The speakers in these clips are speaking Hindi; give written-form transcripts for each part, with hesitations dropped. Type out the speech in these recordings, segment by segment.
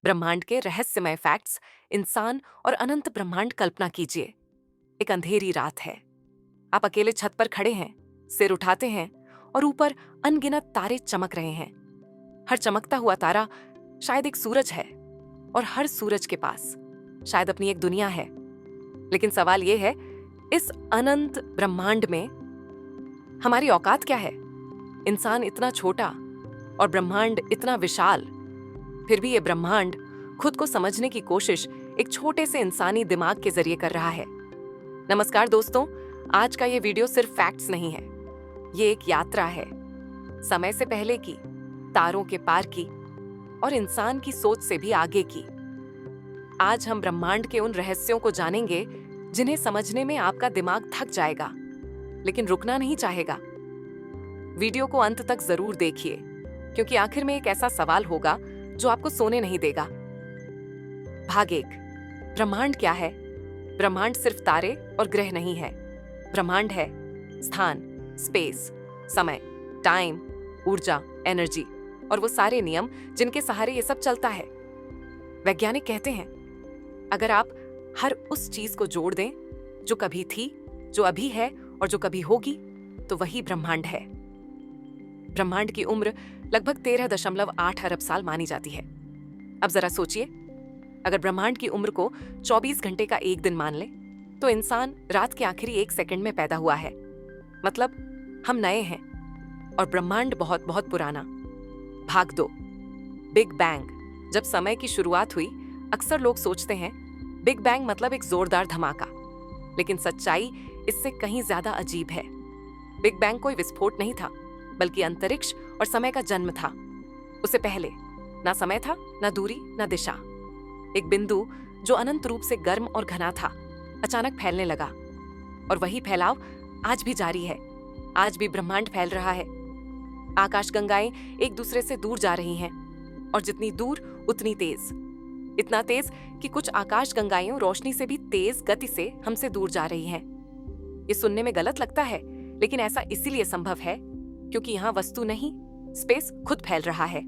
ब्रह्मांड के रहस्यमय फैक्ट्स, इंसान और अनंत ब्रह्मांड। कल्पना कीजिए, एक अंधेरी रात है। आप अकेले छत पर खड़े हैं, सिर उठाते हैं और ऊपर अनगिनत तारे चमक रहे हैं। हर चमकता हुआ तारा शायद एक सूरज है और हर सूरज के पास शायद अपनी एक दुनिया है। लेकिन सवाल यह है, इस अनंत ब्रह्मांड में हमारी औकात क्या है? इंसान इतना छोटा और ब्रह्मांड इतना विशाल। फिर भी ये ब्रह्मांड खुद को समझने की कोशिश एक छोटे से इंसानी दिमाग के जरिए कर रहा है। नमस्कार दोस्तों, आज का ये वीडियो सिर्फ फैक्ट्स नहीं है, ये एक यात्रा है, समय से पहले की, तारों के पार की और इंसान की सोच से भी आगे की। आज हम ब्रह्मांड के उन रहस्यों को जानेंगे जिन्हें समझने में आपका दिमाग थक जाएगा, लेकिन रुकना नहीं चाहेगा। वीडियो को अंत तक जरूर देखिए, क्योंकि आखिर में एक ऐसा सवाल होगा जो आपको सोने नहीं देगा। भाग 1, ब्रह्मांड क्या है? ब्रह्मांड सिर्फ तारे और ग्रह नहीं है। ब्रह्मांड है स्थान, स्पेस, समय, टाइम, ऊर्जा, एनर्जी और वो सारे नियम जिनके सहारे ये सब चलता है। वैज्ञानिक कहते हैं, अगर आप हर उस चीज को जोड़ दें जो कभी थी, जो अभी है और जो कभी होगी, तो वही ब्रह्मांड है। ब्रह्मांड की उम्र लगभग 13.8 अरब साल मानी जाती है। अब जरा सोचिए, अगर ब्रह्मांड की उम्र को 24 घंटे का एक दिन मान ले, तो इंसान रात के आखिरी 1 सेकंड में पैदा हुआ है। मतलब हम नए हैं और ब्रह्मांड बहुत बहुत पुराना। भाग 2, बिग बैंग। जब समय की शुरुआत हुई, अक्सर लोग सोचते हैं बिग बैंग मतलब एक जोरदार धमाका, लेकिन सच्चाई इससे कहीं ज्यादा अजीब है। बिग बैंग कोई विस्फोट नहीं था, बल्कि अंतरिक्ष और समय का जन्म था। उससे पहले ना समय था, ना दूरी, ना दिशा। एक बिंदु जो अनंत रूप से गर्म और घना था, अचानक फैलने लगा, और वही फैलाव आज भी जारी है। आज भी ब्रह्मांड फैल रहा है। आकाशगंगाएं एक दूसरे से दूर जा रही हैं, और जितनी दूर उतनी तेज। इतना तेज कि कुछ आकाशगंगाएं रोशनी से भी तेज गति से हमसे दूर जा रही हैं। ये सुनने में गलत लगता है, लेकिन ऐसा इसीलिए संभव है क्योंकि यहाँ वस्तु नहीं, स्पेस खुद फैल रहा है।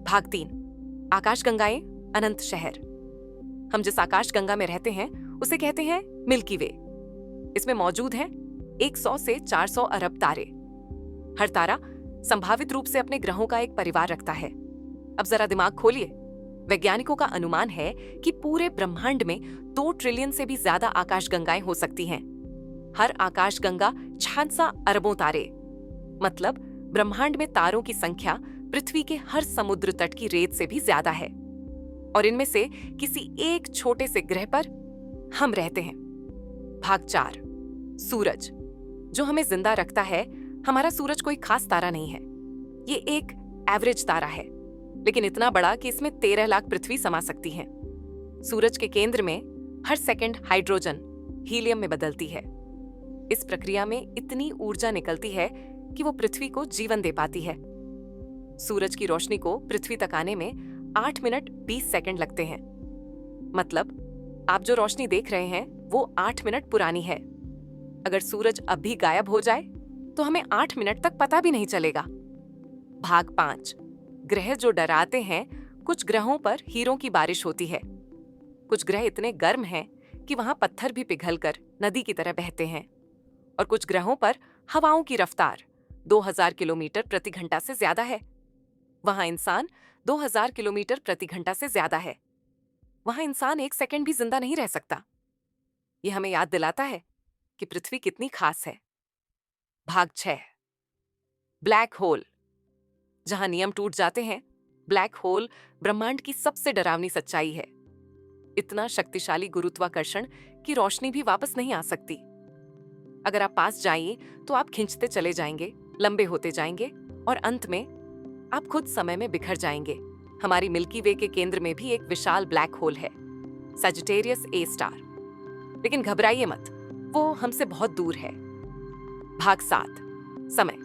भाग 3, आकाशगंगाएं, अनंत शहर। हम जिस आकाशगंगा में रहते हैं उसे कहते हैं मिल्की वे। इसमें मौजूद हैं 100 से 400 अरब तारे। हर तारा संभावित रूप से अपने ग्रहों का एक परिवार रखता है। अब जरा दिमाग खोलिए। वैज्ञानिकों का अनुमान है कि पूरे ब्रह्मांड में 2 ट्रिलियन से भी ज्यादा आकाशगंगाएं हो सकती हैं। हर आकाशगंगा 66 अरबों तारे। मतलब ब्रह्मांड में तारों की संख्या पृथ्वी के हर समुद्र तट की रेत से भी ज्यादा है। और इनमें से किसी एक छोटे से ग्रह पर हम रहते हैं। भाग 4, सूरज। जो हमें जिंदा रखता है, हमारा सूरज कोई खास तारा नहीं है। ये एक एवरेज तारा है, लेकिन इतना बड़ा कि इसमें 13 लाख पृथ्वी समा सकती हैं। सूरज के केंद्र में हर सेकंड हाइड्रोजन हीलियम में बदलती है। इस प्रक्रिया में इतनी ऊर्जा निकलती है कि वो पृथ्वी को जीवन दे पाती है। सूरज की रोशनी को पृथ्वी तक आने में 8 मिनट 20 सेकंड लगते हैं। मतलब आप जो रोशनी देख रहे हैं वो 8 मिनट पुरानी है। अगर सूरज अब भी गायब हो जाए तो हमें 8 मिनट तक पता भी नहीं चलेगा। भाग 5, ग्रह जो डराते हैं। कुछ ग्रहों पर हीरों की बारिश होती है। कुछ ग्रह इतने गर्म हैं कि वहां पत्थर भी पिघलकर नदी की तरह बहते हैं। और कुछ ग्रहों पर हवाओं की रफ्तार 2000 किलोमीटर प्रति घंटा से ज्यादा है। वहां इंसान 2000 किलोमीटर प्रति घंटा से ज्यादा है। वहां इंसान 1 सेकंड भी जिंदा नहीं रह सकता। यह हमें याद दिलाता है कि पृथ्वी कितनी खास है। भाग 6, ब्लैक होल। जहां नियम टूट जाते हैं, ब्लैक होल ब्रह्मांड की सबसे डरावनी सच्चाई है। इतना शक्तिशाली गुरुत्वाकर्षण कि रोशनी भी वापस नहीं आ सकती। अगर आप पास जाइए तो आप खिंचते चले जाएंगे, लंबे होते जाएंगे और अंत में आप खुद समय में बिखर जाएंगे। हमारी मिल्की वे के केंद्र में भी एक विशाल ब्लैक होल है, सजिटेरियस ए स्टार। लेकिन घबराइए मत, वो हमसे बहुत दूर है। भाग 7, समय।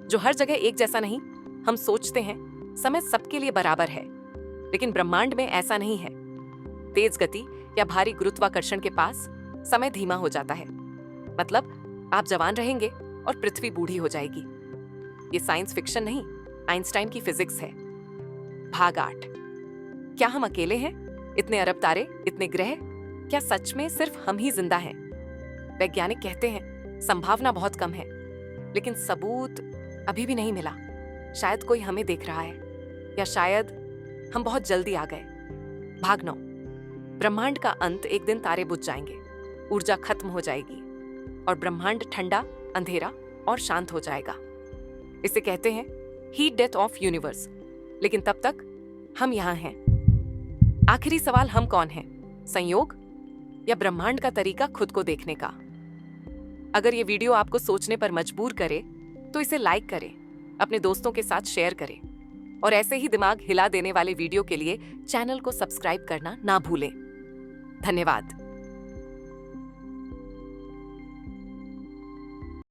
जो हर जगह एक जैसा नहीं। हम सोचते हैं समय सबके लिए बराबर है, लेकिन ब्रह्मांड में ऐसा नहीं है। तेज गति या भारी गुरुत्वाकर्षण के पास समय धीमा हो जाता है। मतलब आप जवान रहेंगे और पृथ्वी बूढ़ी हो जाएगी। ये साइंस फिक्शन नहीं, आइंस्टाइन की फिजिक्स है। भाग 8, क्या हम अकेले हैं? इतने अरब तारे, इतने ग्रह, क्या सच में सिर्फ हम ही जिंदा हैं? वैज्ञानिक कहते हैं संभावना बहुत कम है, लेकिन सबूत अभी भी नहीं मिला। शायद कोई हमें देख रहा है, या शायद हम बहुत जल्दी आ गए। भाग 9। ब्रह्मांड का अंत। एक दिन तारे बुझ जाएंगे, ऊर्जा खत्म हो जाएगी और ब्रह्मांड ठंडा, अंधेरा और शांत हो जाएगा। इसे कहते हैं हीट डेथ ऑफ यूनिवर्स। लेकिन तब तक हम यहां हैं। आखिरी सवाल, हम कौन हैं? संयोग या ब्रह्मांड का तरीका खुद को देखने का? अगर ये वीडियो आपको सोचने पर मजबूर करे तो इसे लाइक करें, अपने दोस्तों के साथ शेयर करें और ऐसे ही दिमाग हिला देने वाले वीडियो के लिए चैनल को सब्सक्राइब करना ना भूलें। धन्यवाद।